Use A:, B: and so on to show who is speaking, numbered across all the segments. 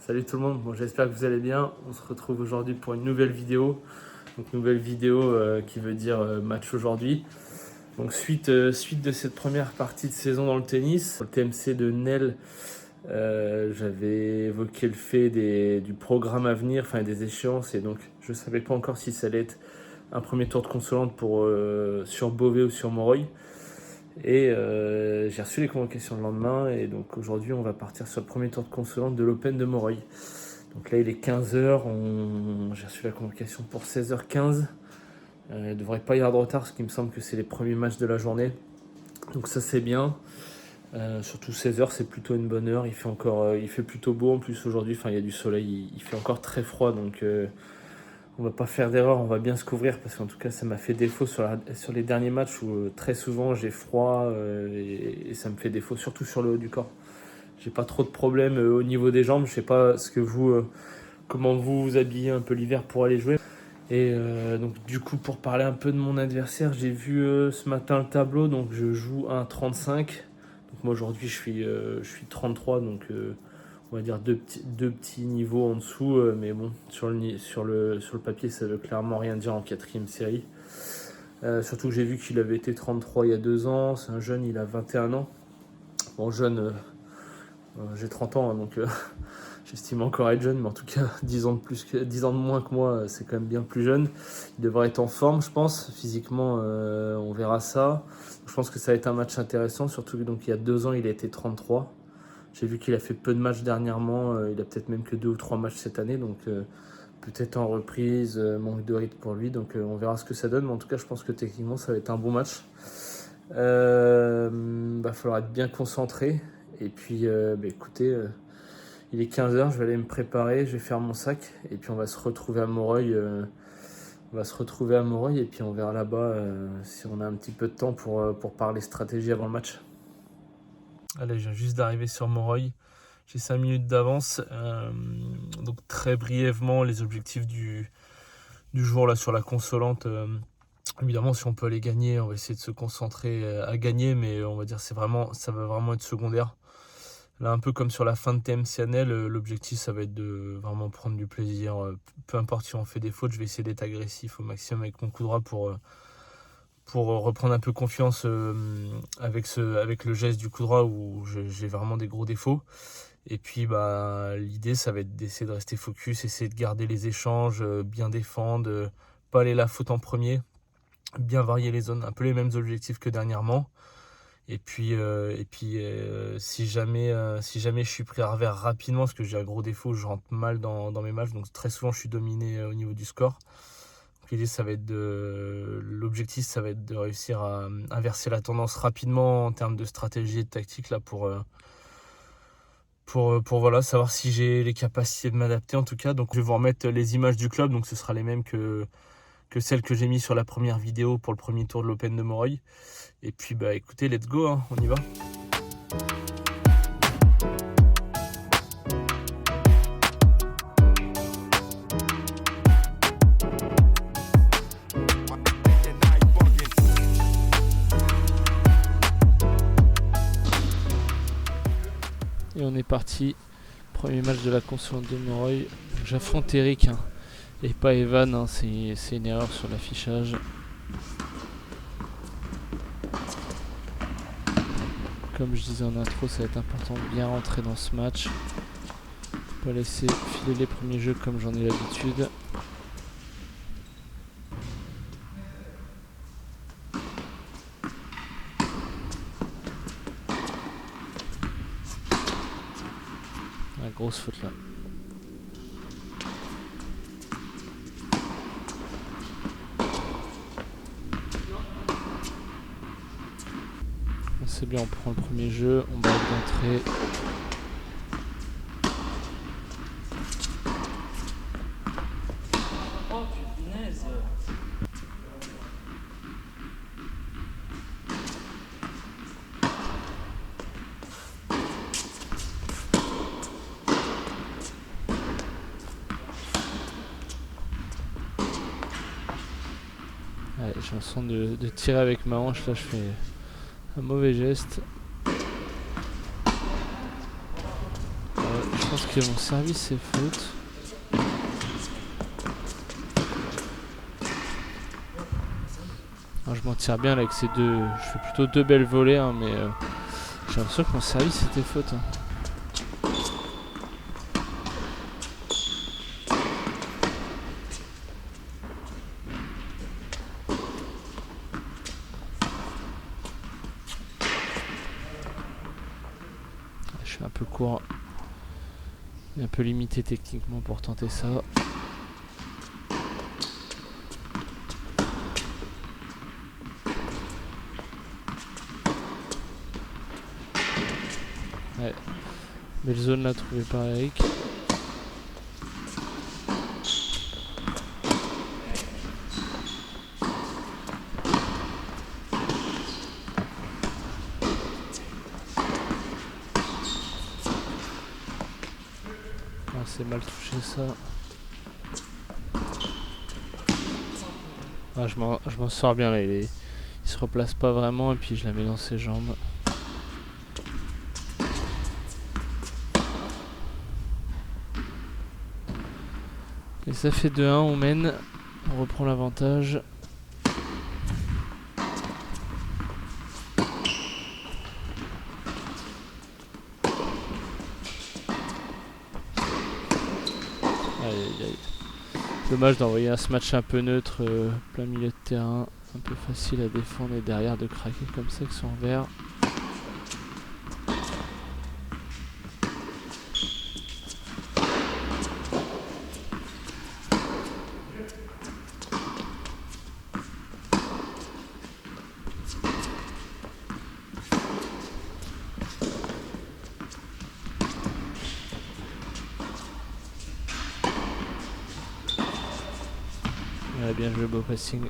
A: Salut tout le monde, bon, j'espère que vous allez bien. On se retrouve aujourd'hui pour une nouvelle vidéo. Donc nouvelle vidéo qui veut dire match aujourd'hui. Donc suite de cette première partie de saison dans le tennis, au TMC de Nel, j'avais évoqué le fait du programme à venir, enfin des échéances, et donc je ne savais pas encore si ça allait être un premier tour de consolante sur Beauvais ou sur Montreuil. Et j'ai reçu les convocations le lendemain, et donc aujourd'hui on va partir sur le premier tour de consolante de l'Open de Montreuil. Donc là il est 15h, j'ai reçu la convocation pour 16h15. Il ne devrait pas y avoir de retard parce qu'il me semble que c'est les premiers matchs de la journée. Donc ça c'est bien. Surtout 16h c'est plutôt une bonne heure. Il fait plutôt beau en plus aujourd'hui. Enfin il y a du soleil, il fait encore très froid. Donc on va pas faire d'erreur, on va bien se couvrir. Parce qu'en tout cas ça m'a fait défaut sur les derniers matchs où très souvent j'ai froid et ça me fait défaut. Surtout sur le haut du corps. J'ai pas trop de problèmes au niveau des jambes. Je sais pas comment vous vous habillez un peu l'hiver pour aller jouer. Et donc du coup pour parler un peu de mon adversaire, j'ai vu ce matin le tableau, donc je joue un 35. Donc moi aujourd'hui je suis 33, donc on va dire deux petits niveaux en dessous, mais bon sur le papier ça veut clairement rien dire en quatrième série. Surtout que j'ai vu qu'il avait été 33 il y a 2 ans, c'est un jeune, il a 21 ans. Bon jeune, j'ai 30 ans hein, donc j'estime encore être jeune, mais en tout cas 10 ans de moins que moi, c'est quand même bien plus jeune. Il devrait être en forme, je pense. Physiquement, on verra ça. Je pense que ça va être un match intéressant, surtout que donc, il y a 2 ans, il a été 33. J'ai vu qu'il a fait peu de matchs dernièrement. Il a peut-être même que 2 ou 3 matchs cette année, donc peut-être en reprise, manque de rythme pour lui. Donc on verra ce que ça donne, mais en tout cas, je pense que techniquement, ça va être un bon match. Va falloir être bien concentré. Et puis, écoutez... il est 15h, je vais aller me préparer, je vais faire mon sac et puis on va se retrouver à Montreuil. Et puis on verra là-bas si on a un petit peu de temps pour parler stratégie avant le match. Allez, je viens juste d'arriver sur Montreuil. J'ai 5 minutes d'avance. Donc très brièvement, les objectifs du jour là sur la consolante. Évidemment, si on peut les gagner, on va essayer de se concentrer à gagner, mais on va dire ça va vraiment être secondaire. Là, un peu comme sur la fin de TMCNL, l'objectif, ça va être de vraiment prendre du plaisir. Peu importe si on fait des fautes, je vais essayer d'être agressif au maximum avec mon coup droit pour reprendre un peu confiance avec le geste du coup droit où j'ai vraiment des gros défauts. Et puis, l'idée, ça va être d'essayer de rester focus, essayer de garder les échanges, bien défendre, pas aller la faute en premier, bien varier les zones, un peu les mêmes objectifs que dernièrement. Et puis, si jamais je suis pris à revers rapidement, parce que j'ai un gros défaut, je rentre mal dans mes matchs, donc très souvent je suis dominé au niveau du score. Donc l'idée, l'objectif, ça va être de réussir à inverser la tendance rapidement en termes de stratégie et de tactique là pour voilà, savoir si j'ai les capacités de m'adapter en tout cas. Donc je vais vous remettre les images du club, donc ce sera les mêmes que celles que j'ai mis sur la première vidéo pour le premier tour de l'Open de Montreuil. Et puis écoutez, let's go, hein, on y va. Et on est parti, premier match de la consolante de Montreuil. J'affronte Eric hein, et pas Evan, hein, c'est une erreur sur l'affichage. Comme je disais en intro, ça va être important de bien rentrer dans ce match. Pas laisser filer les premiers jeux comme j'en ai l'habitude. La grosse faute là. C'est bien, on prend le premier jeu, on va d'entrée.
B: Oh punaise!
A: Allez, j'ai l'impression de tirer avec ma hanche, là je fais un mauvais geste. Je pense
B: Ok, mon service c'est faute. Alors, je m'en tire bien là avec ces deux. Je fais plutôt deux belles volées, hein, mais j'ai l'impression que mon service c'était faute. Hein. Je suis un peu court. Et un peu limité techniquement pour tenter ça. Ouais. Belle zone là trouvée par Eric. Ah, c'est mal touché ça. Ah, je m'en sors bien là. Il se replace pas vraiment et puis je la mets dans ses jambes. Et ça fait 2-1, on mène. On reprend l'avantage. Aïe aïe aïe. Dommage d'envoyer un match un peu neutre, plein milieu de terrain. Un peu facile à défendre et derrière de craquer comme ça avec son vert. Ouais, bien joué, beau passing.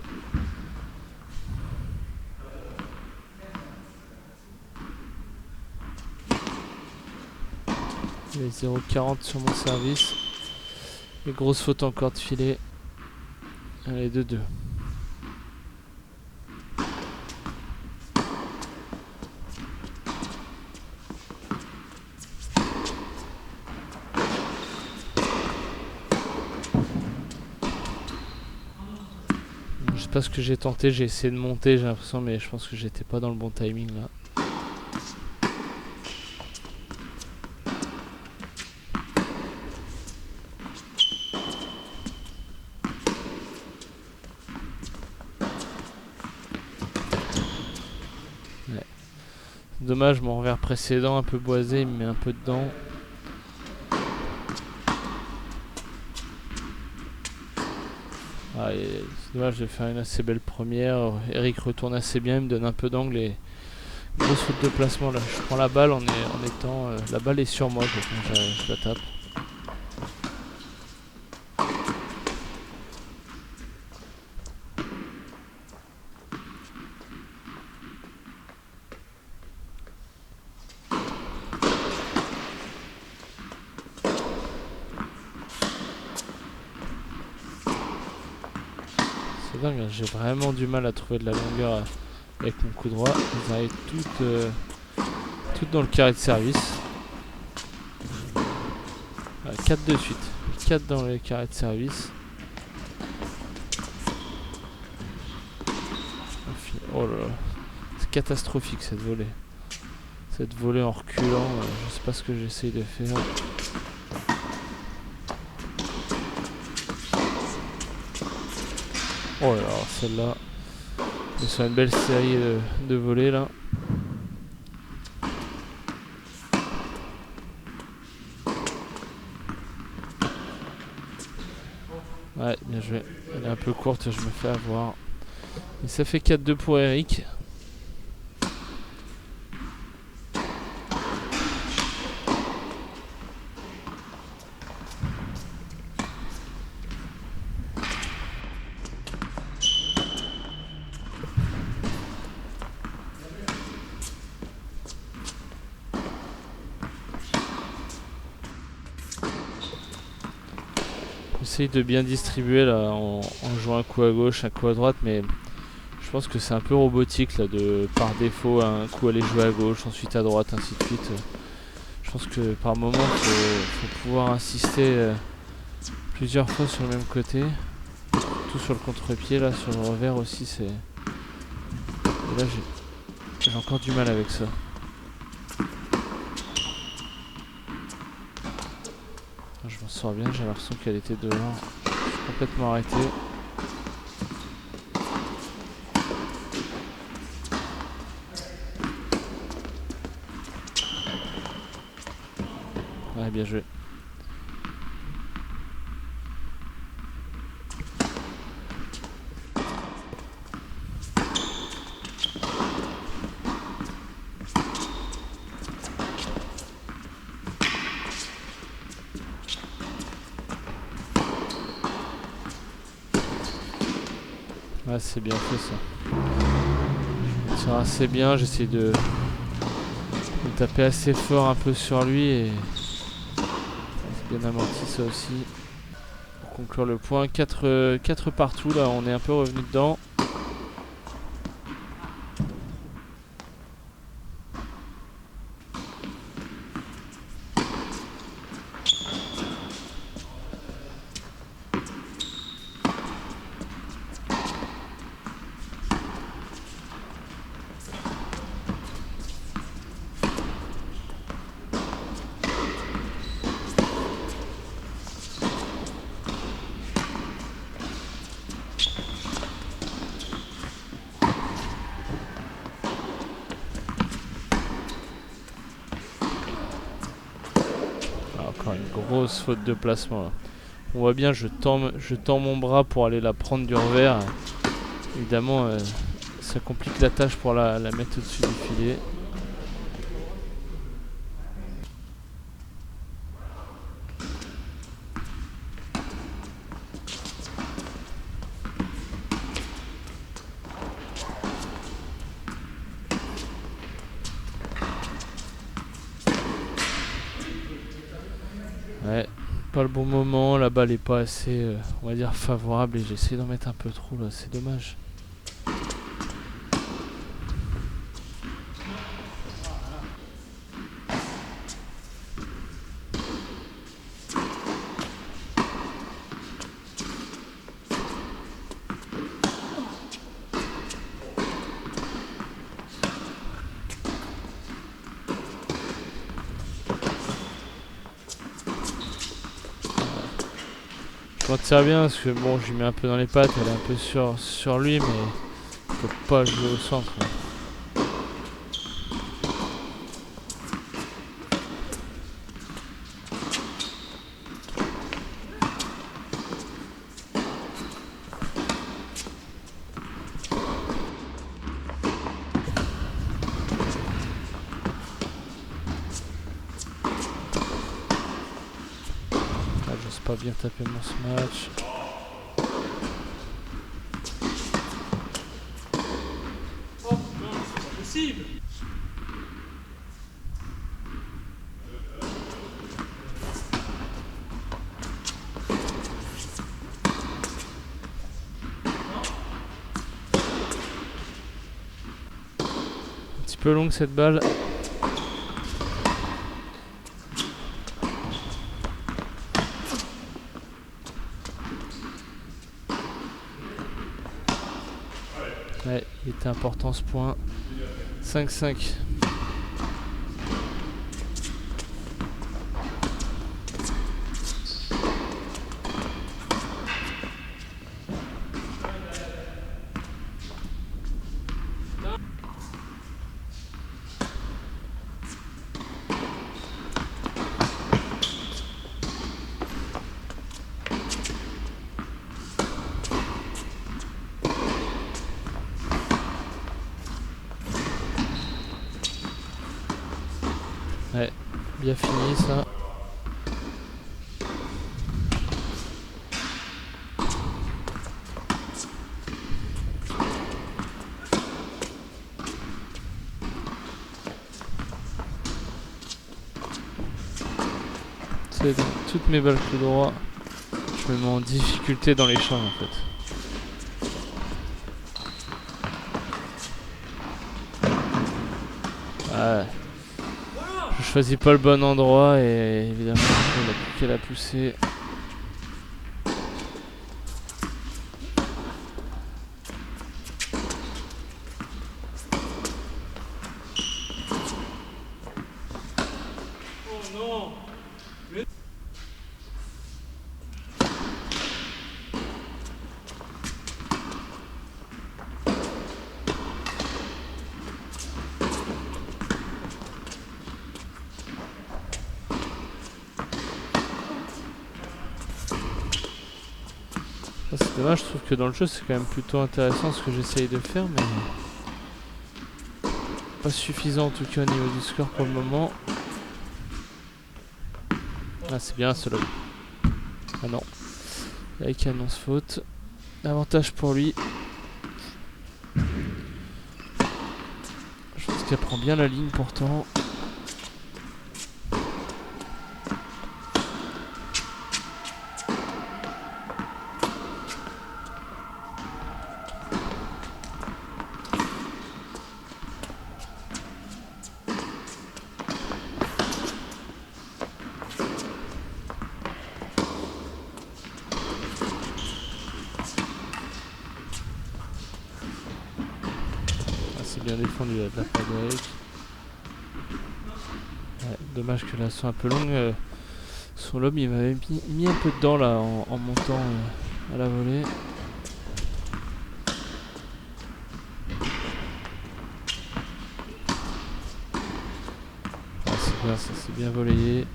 B: Il est 0,40 sur mon service. Et grosse faute encore de filet. Allez, 2-2. Je sais pas ce que j'ai tenté, j'ai essayé de monter, j'ai l'impression, mais je pense que j'étais pas dans le bon timing là. Ouais. Dommage, mon revers précédent un peu boisé, il me met un peu dedans. Ah, c'est dommage de faire une assez belle première. Eric retourne assez bien, il me donne un peu d'angle et grosse faute de placement là. Je prends la balle en étant. La balle est sur moi quand je la tape. C'est dingue, hein, j'ai vraiment du mal à trouver de la longueur avec mon coup droit. Elles arrivent toutes dans le carré de service. 4 de suite. 4 dans le carré de service. Oh là là. C'est catastrophique cette volée. Cette volée en reculant, je sais pas ce que j'essaye de faire. Oh là là, celle-là. On est sur une belle série de volées là. Ouais, bien joué. Elle est un peu courte, je me fais avoir. Et ça fait 4-2 pour Eric. J'essaye de bien distribuer là en jouant un coup à gauche, un coup à droite, mais je pense que c'est un peu robotique là de par défaut un coup aller jouer à gauche, ensuite à droite, ainsi de suite. Je pense que par moment, faut pouvoir insister plusieurs fois sur le même côté. Tout sur le contre-pied, là, sur le revers aussi, c'est... Et là, j'ai encore du mal avec ça. Je m'en sors bien, j'ai l'impression qu'elle était devant. Je suis complètement arrêté. Ouais, bien joué. Ouais, c'est bien fait ça. Je tire assez bien, j'essaie de taper assez fort un peu sur lui et c'est bien amorti ça aussi. Pour conclure le point, 4 partout là, on est un peu revenu dedans. Encore une grosse faute de placement là. On voit bien, je tends mon bras pour aller la prendre du revers. Évidemment, ça complique la tâche pour la mettre au-dessus du filet. Ouais, pas le bon moment, la balle est pas assez, on va dire, favorable et j'essaie d'en mettre un peu trop là, c'est dommage. Je m'en tire bien parce que bon, je lui mets un peu dans les pattes, elle est un peu sur lui, mais il faut pas jouer au centre. Là, j'ose pas bien taper mon smash.
C: Oh non, c'est pas possible.
B: Un petit peu longue cette balle. Ouais, il était important ce point. 5-5. Ouais, bien fini ça. C'est toutes mes balles coup droit. Je me mets en difficulté dans les champs en fait. Ouais. Je choisis pas le bon endroit et évidemment il a plus qu'à la pousser.
C: Oh non.
B: C'est dommage, je trouve que dans le jeu c'est quand même plutôt intéressant ce que j'essaye de faire, mais pas suffisant en tout cas au niveau du score pour le moment. Ah c'est bien ce lob. Ah non, avec annonce faute. Avantage pour lui. Je pense qu'elle prend bien la ligne pourtant. Bien défendu de la part d'Eric. Ouais, dommage que là soit un peu longue. Son lob il m'avait mis un peu dedans là en montant à la volée. Ah, c'est bien, ça s'est bien volayé.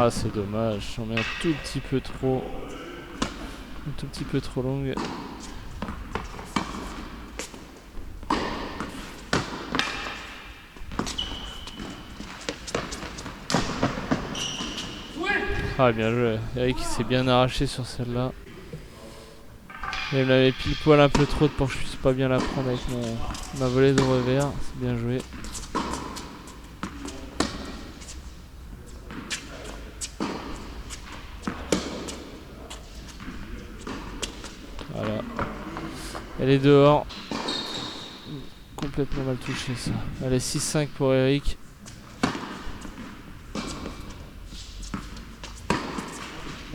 B: Ah c'est dommage, j'en mets un tout petit peu trop longue. Ah bien joué, Eric s'est bien arraché sur celle-là. Il me l'avait pile poil un peu trop pour que je puisse pas bien la prendre avec ma volée de revers, c'est bien joué. Voilà. Elle est dehors. Complètement mal touché ça. Allez, 6-5 pour Eric.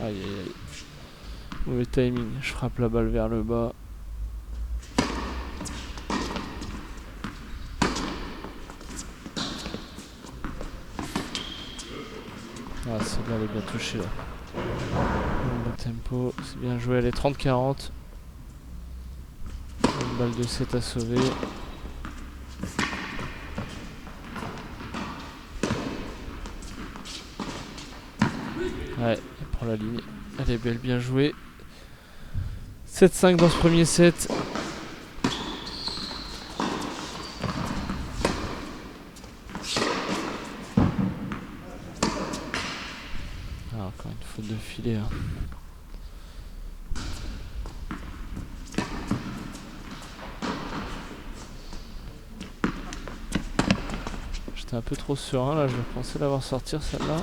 B: Aïe aïe aïe. Mauvais timing. Je frappe la balle vers le bas. Ah, celle-là elle est bien touchée là. Bon tempo, c'est bien joué. Elle est 30-40. Une balle de 7 à sauver. Ouais, elle prend la ligne. Elle est belle, bien jouée. 7-5 dans ce premier set. Ah, encore une faute de filet. Hein. J'étais un peu trop serein là, je pensais l'avoir sortir celle-là.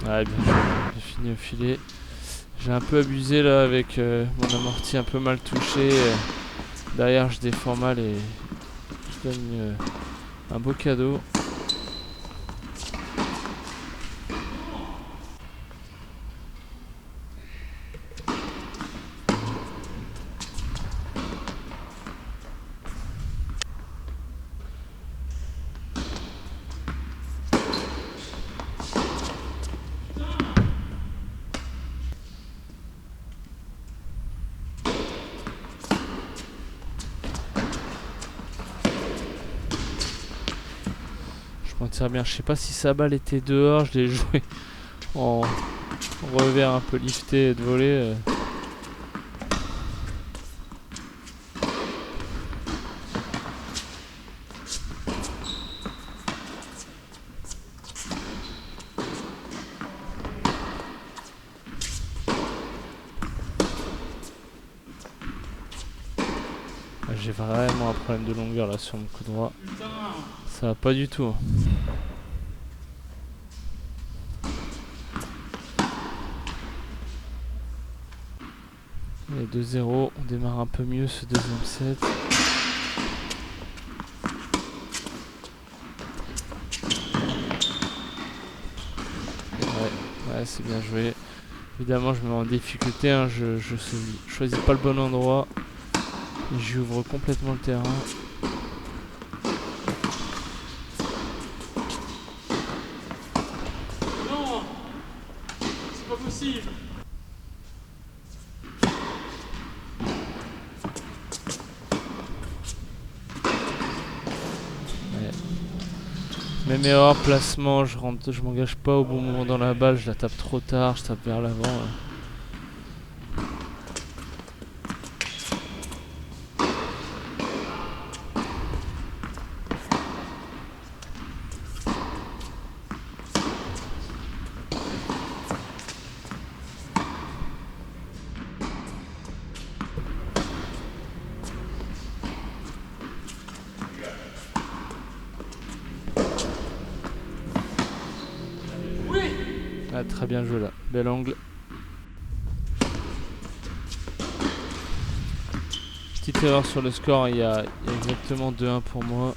B: Ouais, bien joué, j'ai fini au filet. J'ai un peu abusé là avec mon amorti un peu mal touché. Derrière je défends mal et je gagne un beau cadeau. Bien, je sais pas si sa balle était dehors, je l'ai joué en revers un peu lifté de volée. j'ai vraiment un problème de longueur là sur mon coup droit.
C: Putain.
B: Ça va pas du tout. Et 2-0, on démarre un peu mieux ce deuxième set. Ouais, c'est bien joué. Évidemment, je me mets en difficulté, hein, je choisis pas le bon endroit. Et j'ouvre complètement le terrain.
C: Non. C'est pas possible.
B: Même erreur, placement, je m'engage pas au bon moment dans la balle, je la tape trop tard, je tape vers l'avant. Ah, très bien joué là, bel angle. Petite erreur sur le score, il y a exactement 2-1 pour moi.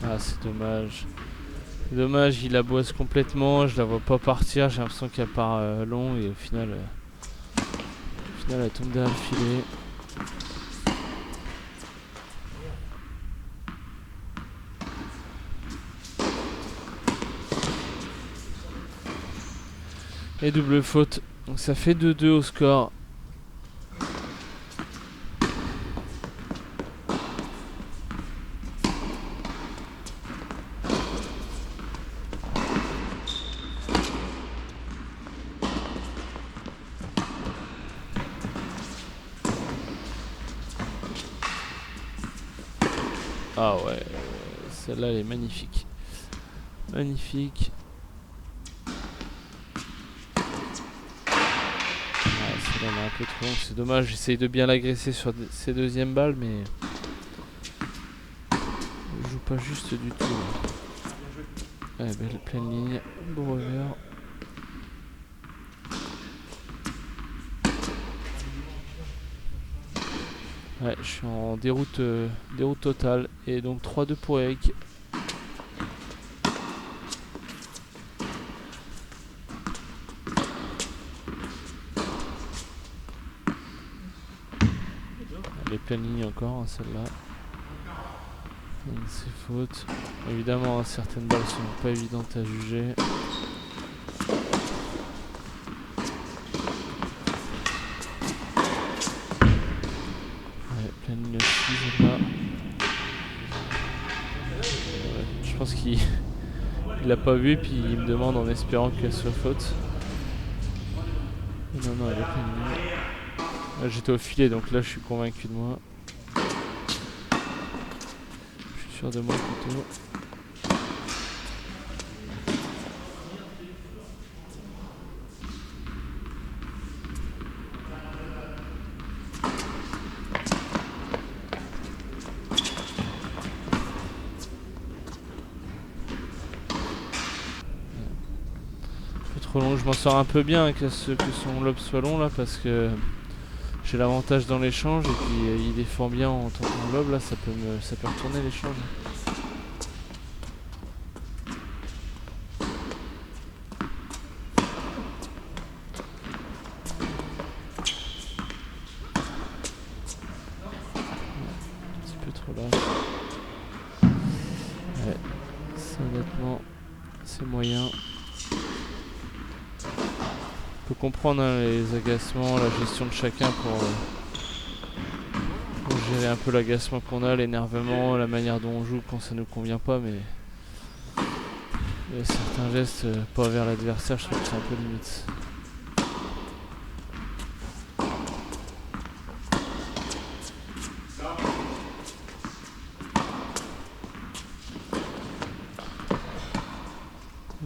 B: Ah, c'est dommage. C'est dommage, il la boisse complètement, je la vois pas partir, j'ai l'impression qu'elle part long et au final elle tombe derrière le filet. Et double faute, donc ça fait 2-2 au score. Ah ouais, celle-là elle est magnifique. Magnifique. Celle-là elle est un peu trop longue, c'est dommage, j'essaye de bien l'agresser sur ces deuxièmes balles, mais je joue pas juste du tout. Ouais, belle pleine ligne, beau revers. Ouais, je suis en déroute totale. Et donc 3-2 pour Eric. Les pleines lignes encore, hein, celle-là. C'est faute. Évidemment, hein, certaines balles sont pas évidentes à juger. Pleine ligne aussi, celle-là. Ouais, je pense qu'il l'a pas vu, puis il me demande en espérant qu'elle soit faute. Non, non, elle est pleine ligne. J'étais au filet, donc là je suis convaincu de moi. Je suis sûr de moi plutôt. Trop long, je m'en sors un peu bien que son lob soit long là parce que j'ai l'avantage dans l'échange et puis il défend bien en tentant le lob là, ça peut retourner l'échange. Un petit peu trop là. Ouais, Ça, honnêtement, c'est moyen. On peut comprendre hein, les agacements, la gestion de chacun pour gérer un peu l'agacement qu'on a, l'énervement, la manière dont on joue quand ça nous convient pas, mais il y a certains gestes pas vers l'adversaire, je trouve que c'est un peu limite.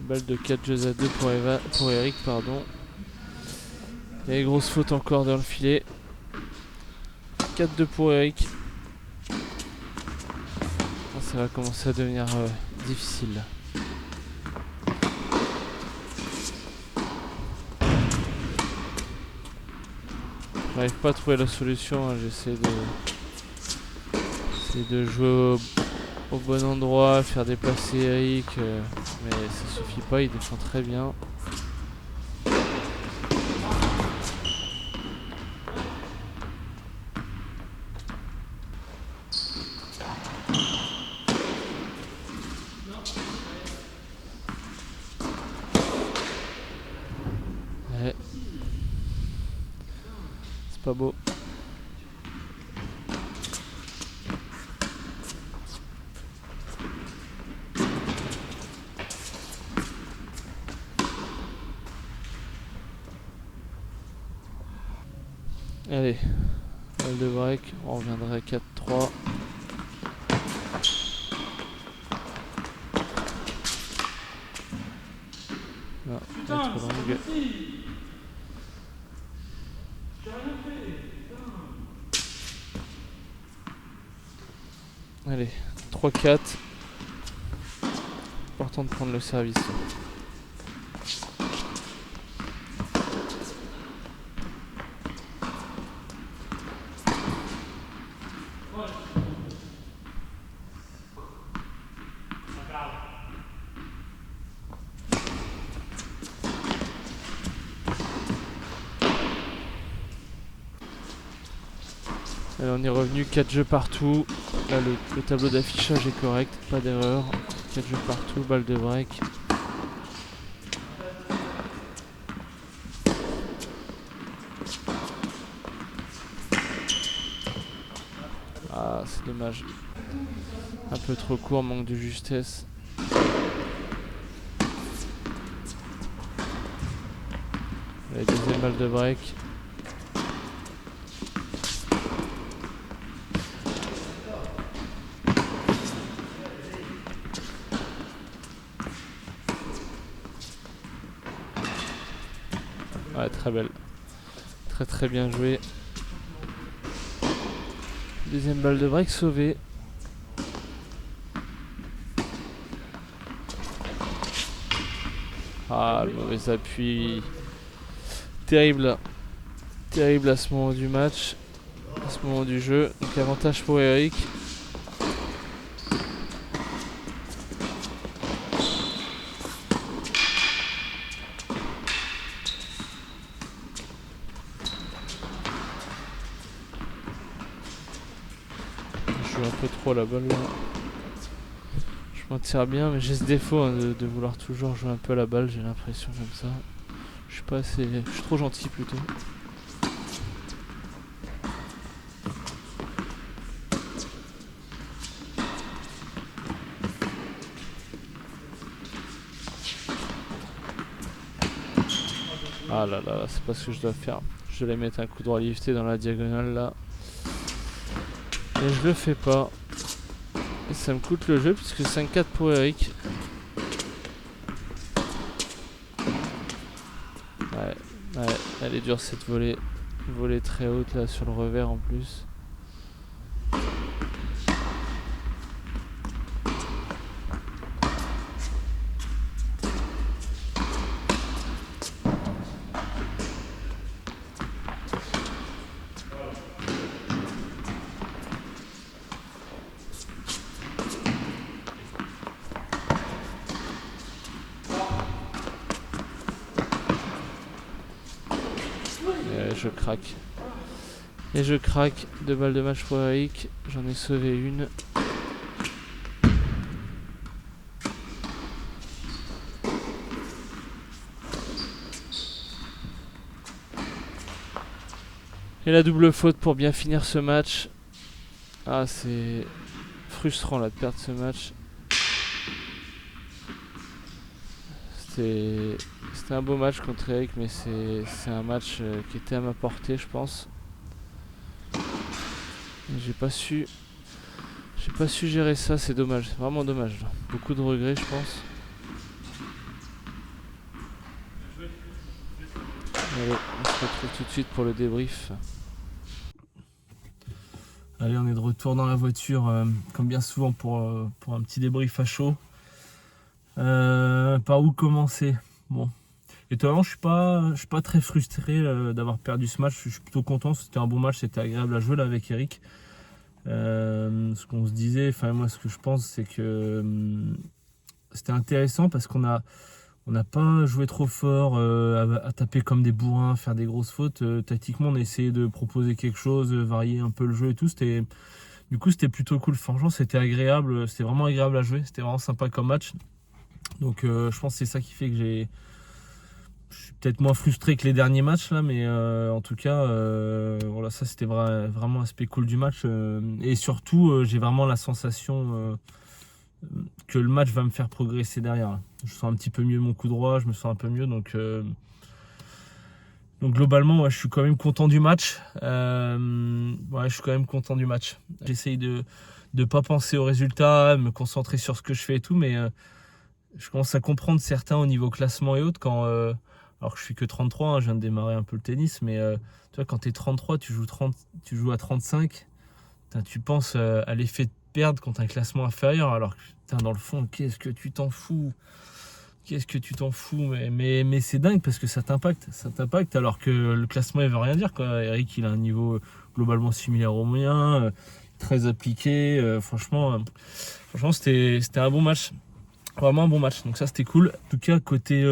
B: Balle de 4 jeux à 2 pour Eric, pardon. Et grosse faute encore dans le filet. 4-2 pour Eric. Ça va commencer à devenir difficile. J'arrive pas à trouver la solution, hein. J'essaie de jouer au bon endroit, faire dépasser Eric, mais ça suffit pas, il défend très bien. Ouais. C'est pas beau. Allez, balle de break, on reviendra à 4-3. Non,
C: Putain,
B: trop
C: mais
B: longue.
C: c'est possible. J'ai rien fait. Putain.
B: Allez, 3-4. Important de prendre le service. Allez, on est revenu, 4 jeux partout. Là, le tableau d'affichage est correct, pas d'erreur. 4 jeux partout, balle de break. Ah, c'est dommage. Un peu trop court, manque de justesse. Allez, deuxième balle de break. Ouais, très belle. Très très bien joué. Deuxième balle de break sauvée. Ah, le mauvais appui. Terrible. Terrible à ce moment du match. À ce moment du jeu. Donc avantage pour Eric. Je joue un peu trop la balle là. Je m'en tire bien, mais j'ai ce défaut hein, de vouloir toujours jouer un peu à la balle, j'ai l'impression comme ça. Je suis pas assez. Je suis trop gentil plutôt. Ah là là, c'est pas ce que je dois faire. Je vais mettre un coup droit lifté dans la diagonale là. Et je le fais pas. Et ça me coûte le jeu puisque 5-4 pour Eric. Ouais, elle est dure cette volée. Volée très haute là sur le revers en plus. Je craque. Et je craque. 2 balles de match pour Eric. J'en ai sauvé une. Et la double faute pour bien finir ce match. Ah, c'est frustrant là de perdre ce match. C'était un beau match contre Eric, mais c'est un match qui était à ma portée, je pense. J'ai pas su gérer ça, c'est dommage, c'est vraiment dommage. Là. Beaucoup de regrets, je pense. Allez, on se retrouve tout de suite pour le débrief.
A: Allez, on est de retour dans la voiture, comme bien souvent pour un petit débrief à chaud. Par où commencer? Bon, étonnamment, je suis pas très frustré d'avoir perdu ce match. Je suis plutôt content. C'était un bon match, c'était agréable à jouer là avec Eric. Ce qu'on se disait, enfin moi, ce que je pense, c'est que c'était intéressant parce qu'on n'a pas joué trop fort, à taper comme des bourrins, faire des grosses fautes. Tactiquement, on a essayé de proposer quelque chose, varier un peu le jeu et tout. Du coup, c'était plutôt cool. Franchement, c'était agréable. C'était vraiment agréable à jouer. C'était vraiment sympa comme match. Donc, je pense que c'est ça qui fait que je suis peut-être moins frustré que les derniers matchs là, mais en tout cas, voilà, ça c'était vraiment un aspect cool du match. Et surtout, j'ai vraiment la sensation que le match va me faire progresser derrière. Je sens un petit peu mieux mon coup droit, je me sens un peu mieux, donc globalement, ouais, je suis quand même content du match. Ouais, je suis quand même content du match. J'essaye de ne pas penser aux résultats, me concentrer sur ce que je fais et tout, mais je commence à comprendre certains au niveau classement et autres quand alors que je suis que 33, hein, je viens de démarrer un peu le tennis, mais tu vois, quand tu es 33, tu joues à 35, tu penses à l'effet de perdre contre un classement inférieur, alors que dans le fond, qu'est-ce que tu t'en fous? Qu'est-ce que tu t'en fous? Mais c'est dingue parce que ça t'impacte alors que le classement il veut rien dire, quoi. Eric, il a un niveau globalement similaire au mien, très appliqué, franchement c'était un bon match. Vraiment un bon match, donc ça c'était cool. En tout cas, côté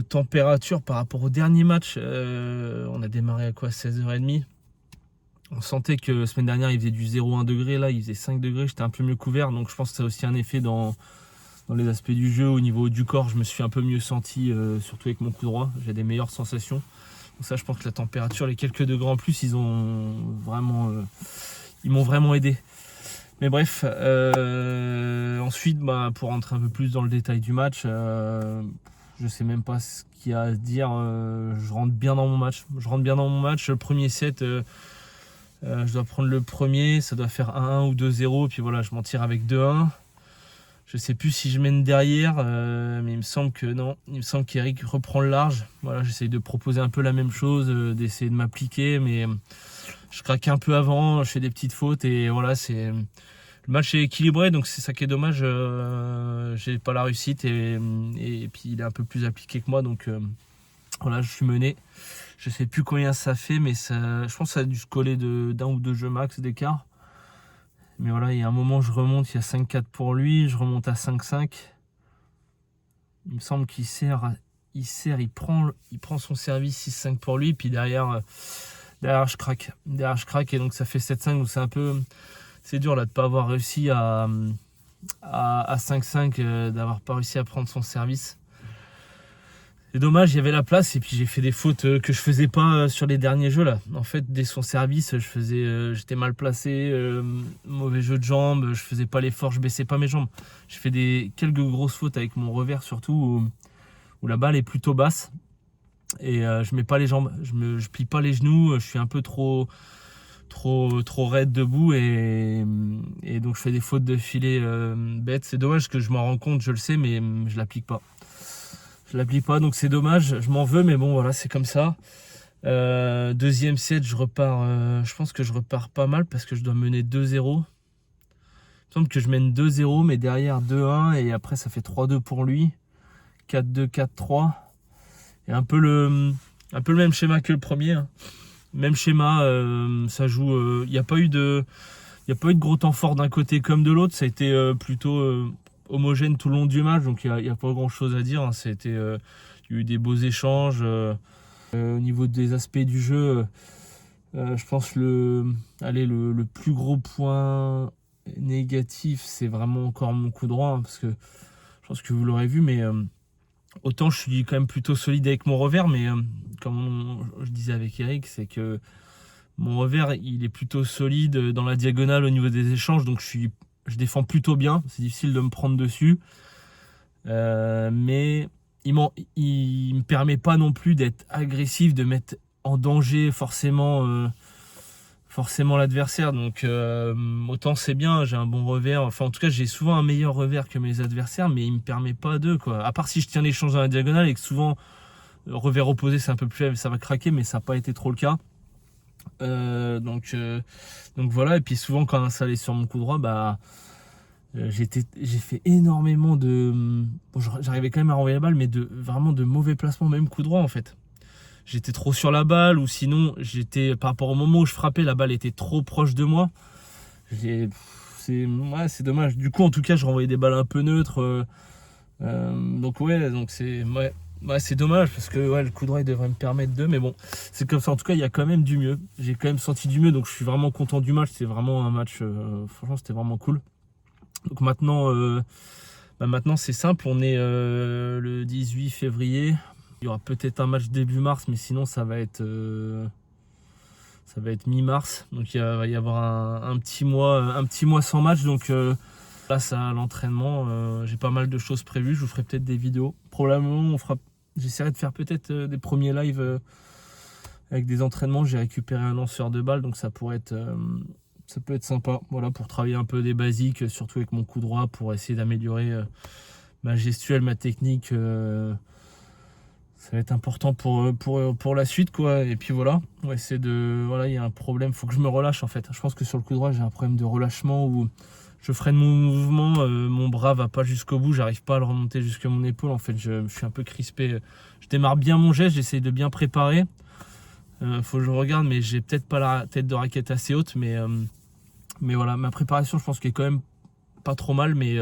A: température par rapport au dernier match, on a démarré à quoi, 16h30. On sentait que la semaine dernière il faisait du 0,1 degré, là il faisait 5 degrés, j'étais un peu mieux couvert, donc je pense que ça a aussi un effet dans les aspects du jeu. Au niveau du corps, je me suis un peu mieux senti, surtout avec mon coup droit, j'ai des meilleures sensations. Donc ça, je pense que la température, les quelques degrés en plus, ils m'ont vraiment aidé. Mais bref, ensuite, pour rentrer un peu plus dans le détail du match, je sais même pas ce qu'il y a à se dire. Je rentre bien dans mon match. Le premier set, je dois prendre le premier, ça doit faire 1-1 ou 2-0, puis voilà, je m'en tire avec 2-1. Je sais plus si je mène derrière, mais il me semble que non. Il me semble qu'Eric reprend le large. Voilà, j'essaye de proposer un peu la même chose, d'essayer de m'appliquer, mais je craque un peu avant, je fais des petites fautes et voilà, le match est équilibré, donc c'est ça qui est dommage. J'ai pas la réussite et puis il est un peu plus appliqué que moi, donc voilà, je suis mené. Je sais plus combien ça fait, mais je pense que ça a dû se coller d'un ou deux jeux max d'écart. Mais voilà, il y a un moment, je remonte, il y a 5-4 pour lui, je remonte à 5-5. Il me semble qu'il il prend son service 6-5 pour lui, puis derrière je craque. Et donc ça fait 7-5, donc c'est dur là de ne pas avoir réussi à 5-5, d'avoir pas réussi à prendre son service. C'est dommage, il y avait la place et puis j'ai fait des fautes que je faisais pas sur les derniers jeux là. En fait, dès son service, j'étais mal placé, mauvais jeu de jambes, je faisais pas l'effort, je baissais pas mes jambes. J'ai fait quelques grosses fautes avec mon revers surtout où la balle est plutôt basse et je mets pas les jambes, je plie pas les genoux, je suis un peu trop raide debout et donc je fais des fautes de filet bêtes. C'est dommage que je m'en rends compte, je le sais, mais je l'applique pas. Donc c'est dommage, je m'en veux, mais bon voilà, c'est comme ça. Deuxième set, je pense que je repars pas mal parce que je dois mener 2-0. Il me semble que je mène 2-0, mais derrière 2-1 et après ça fait 3-2 pour lui. 4-2, 4-3. Et un peu le même schéma que le premier, hein. Même schéma, ça joue. Il n'y a pas eu de gros temps fort d'un côté comme de l'autre. Ça a été plutôt homogène tout le long du match, donc il n'y a pas grand chose à dire, hein. Il y a eu des beaux échanges. Au niveau des aspects du jeu, je pense le plus gros point négatif, c'est vraiment encore mon coup droit, hein, parce que je pense que vous l'aurez vu, mais autant je suis quand même plutôt solide avec mon revers, mais comme je disais avec Eric, c'est que Mon revers, il est plutôt solide dans la diagonale au niveau des échanges, donc je défends plutôt bien. C'est difficile de me prendre dessus. Mais il me permet pas non plus d'être agressif, de mettre en danger forcément l'adversaire. Donc autant c'est bien, j'ai un bon revers. Enfin en tout cas j'ai souvent un meilleur revers que mes adversaires, mais il me permet pas de quoi. À part si je tiens l'échange dans la diagonale et que souvent revers opposé c'est un peu plus faible, ça va craquer, mais ça n'a pas été trop le cas. Donc voilà, et puis souvent quand ça allait sur mon coup droit, j'ai fait énormément de... Bon, j'arrivais quand même à renvoyer la balle, mais vraiment de mauvais placements, même coup droit en fait. J'étais trop sur la balle, ou sinon, par rapport au moment où je frappais, la balle était trop proche de moi. C'est dommage. Du coup, en tout cas, je renvoyais des balles un peu neutres. Donc c'est dommage, parce que le coup droit, il devrait me permettre mais bon, c'est comme ça. En tout cas, il y a quand même du mieux. J'ai quand même senti du mieux, donc je suis vraiment content du match. C'est vraiment un match, franchement, c'était vraiment cool. Donc maintenant, c'est simple, on est le 18 février. Il y aura peut-être un match début mars, mais sinon ça va être mi-mars. Donc il va y avoir un petit mois sans match. Donc là, ça, l'entraînement, j'ai pas mal de choses prévues. Je vous ferai peut-être des vidéos. Probablement, j'essaierai de faire peut-être des premiers lives avec des entraînements. J'ai récupéré un lanceur de balle, donc ça peut être sympa, voilà, pour travailler un peu des basiques, surtout avec mon coup droit, pour essayer d'améliorer ma gestuelle, ma technique. Ça va être important pour la suite, quoi. Et puis voilà, il y a un problème, faut que je me relâche en fait. Je pense que sur le coup droit, j'ai un problème de relâchement où je freine mon mouvement, mon bras va pas jusqu'au bout, j'arrive pas à le remonter jusqu'à mon épaule. En fait, je suis un peu crispé. Je démarre bien mon geste, j'essaie de bien préparer. Faut que je regarde, mais j'ai peut-être pas la tête de raquette assez haute, mais voilà, ma préparation, je pense qu'elle est quand même pas trop mal, mais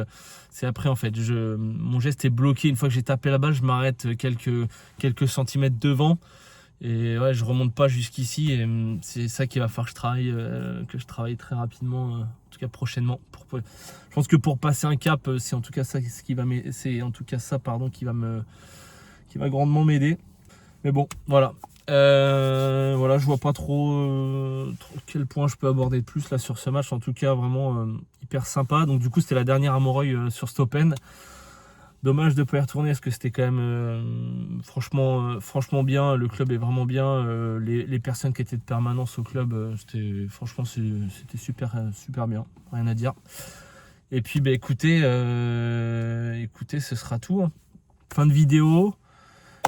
A: c'est après en fait, mon geste est bloqué. Une fois que j'ai tapé la balle, je m'arrête quelques centimètres devant, et ouais, je remonte pas jusqu'ici, et c'est ça qu'il va falloir que je travaille très rapidement, en tout cas prochainement. Je pense que pour passer un cap, c'est en tout cas ça qui va grandement m'aider. Mais bon, voilà. Je vois pas trop quel point je peux aborder de plus là sur ce match. En tout cas, vraiment hyper sympa. Donc du coup, c'était la dernière à Moreuil sur Stoppen. Dommage de ne pas y retourner, parce que c'était quand même franchement bien. Le club est vraiment bien. Les personnes qui étaient de permanence au club, c'était super bien. Rien à dire. Et puis écoutez, ce sera tout, hein. Fin de vidéo.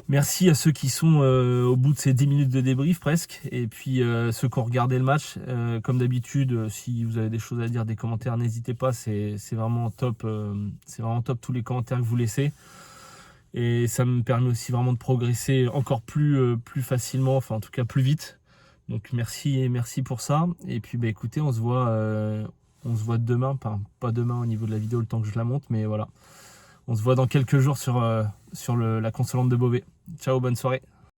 A: Merci à ceux qui sont au bout de ces 10 minutes de débrief presque. Et puis ceux qui ont regardé le match. Comme d'habitude, si vous avez des choses à dire, des commentaires, n'hésitez pas. C'est vraiment top. C'est vraiment top tous les commentaires que vous laissez. Et ça me permet aussi vraiment de progresser encore plus facilement. Enfin en tout cas plus vite. Donc merci pour ça. Et puis écoutez, on se voit demain. Pas demain au niveau de la vidéo, le temps que je la monte. Mais voilà. On se voit dans quelques jours sur la consolante de Beauvais. Ciao, bonne soirée.